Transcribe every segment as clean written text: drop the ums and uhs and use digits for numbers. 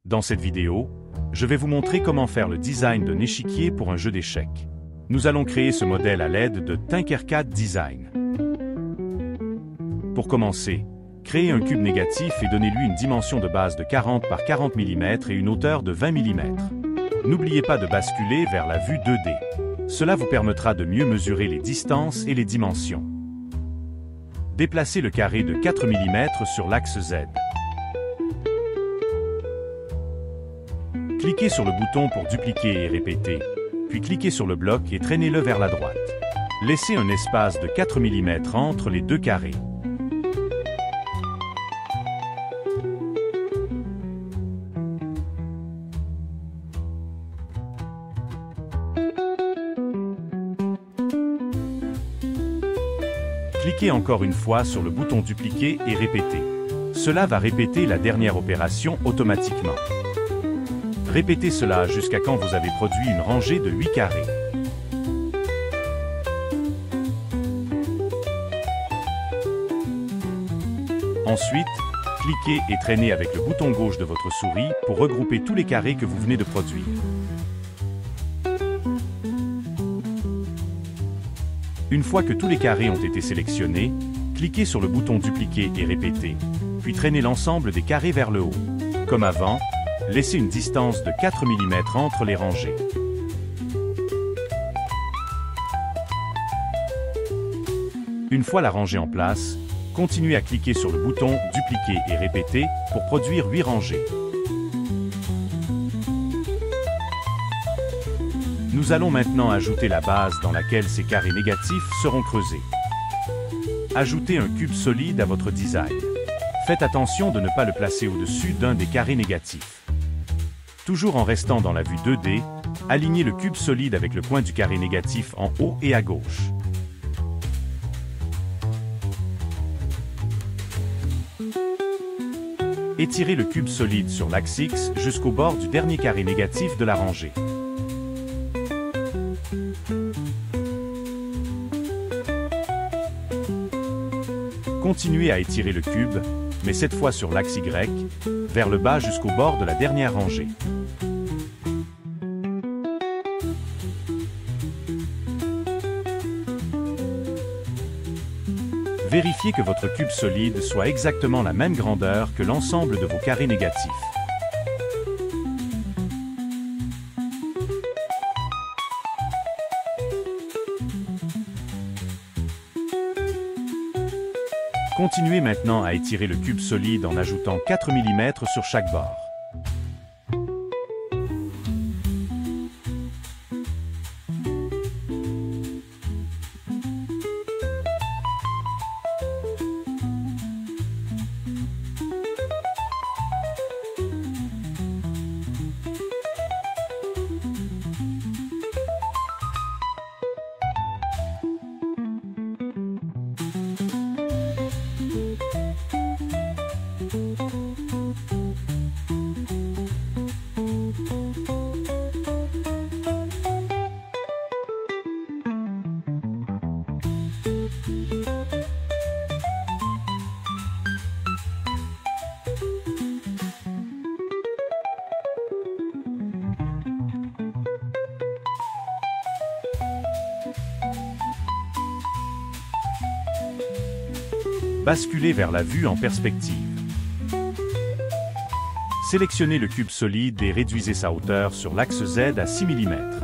Dans cette vidéo, je vais vous montrer comment faire le design d'un échiquier pour un jeu d'échecs. Nous allons créer ce modèle à l'aide de Tinkercad Design. Pour commencer, créez un cube négatif et donnez-lui une dimension de base de 40 par 40 mm et une hauteur de 20 mm. N'oubliez pas de basculer vers la vue 2D. Cela vous permettra de mieux mesurer les distances et les dimensions. Déplacez le carré de 4 mm sur l'axe Z. Cliquez sur le bouton pour dupliquer et répéter, puis cliquez sur le bloc et traînez-le vers la droite. Laissez un espace de 4 mm entre les deux carrés. Cliquez encore une fois sur le bouton dupliquer et répéter. Cela va répéter la dernière opération automatiquement. Répétez cela jusqu'à quand vous avez produit une rangée de 8 carrés. Ensuite, cliquez et traînez avec le bouton gauche de votre souris pour regrouper tous les carrés que vous venez de produire. Une fois que tous les carrés ont été sélectionnés, cliquez sur le bouton dupliquer et répéter, puis traînez l'ensemble des carrés vers le haut. Comme avant, laissez une distance de 4 mm entre les rangées. Une fois la rangée en place, continuez à cliquer sur le bouton dupliquer et répéter pour produire 8 rangées. Nous allons maintenant ajouter la base dans laquelle ces carrés négatifs seront creusés. Ajoutez un cube solide à votre design. Faites attention de ne pas le placer au-dessus d'un des carrés négatifs. Toujours en restant dans la vue 2D, alignez le cube solide avec le point du carré négatif en haut et à gauche. Étirez le cube solide sur l'axe X jusqu'au bord du dernier carré négatif de la rangée. Continuez à étirer le cube, mais cette fois sur l'axe Y, vers le bas jusqu'au bord de la dernière rangée. Vérifiez que votre cube solide soit exactement la même grandeur que l'ensemble de vos carrés négatifs. Continuez maintenant à étirer le cube solide en ajoutant 4 mm sur chaque bord. Basculez vers la vue en perspective. Sélectionnez le cube solide et réduisez sa hauteur sur l'axe Z à 6 mm.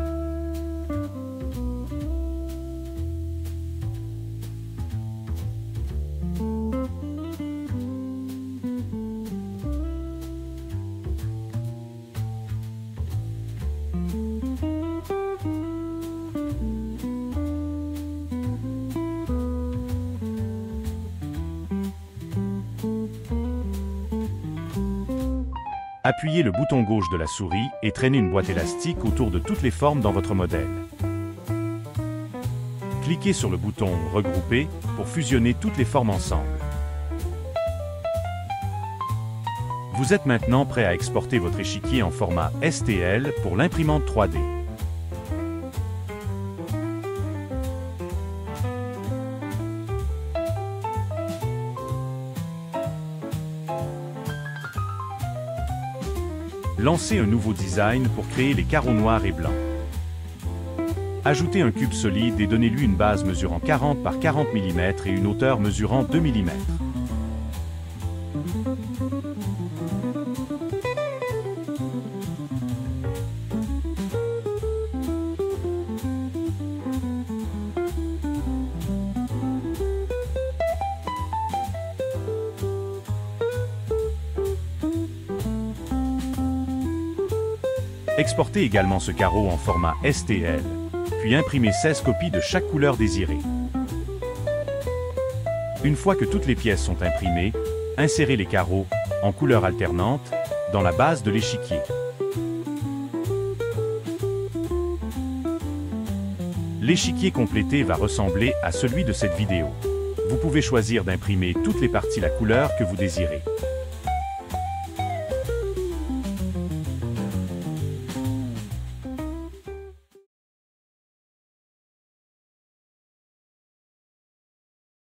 Appuyez le bouton gauche de la souris et traînez une boîte élastique autour de toutes les formes dans votre modèle. Cliquez sur le bouton « Regrouper » pour fusionner toutes les formes ensemble. Vous êtes maintenant prêt à exporter votre échiquier en format STL pour l'imprimante 3D. Lancez un nouveau design pour créer les carreaux noirs et blancs. Ajoutez un cube solide et donnez-lui une base mesurant 40 par 40 mm et une hauteur mesurant 2 mm. Exportez également ce carreau en format STL, puis imprimez 16 copies de chaque couleur désirée. Une fois que toutes les pièces sont imprimées, insérez les carreaux, en couleur alternante, dans la base de l'échiquier. L'échiquier complété va ressembler à celui de cette vidéo. Vous pouvez choisir d'imprimer toutes les parties la couleur que vous désirez.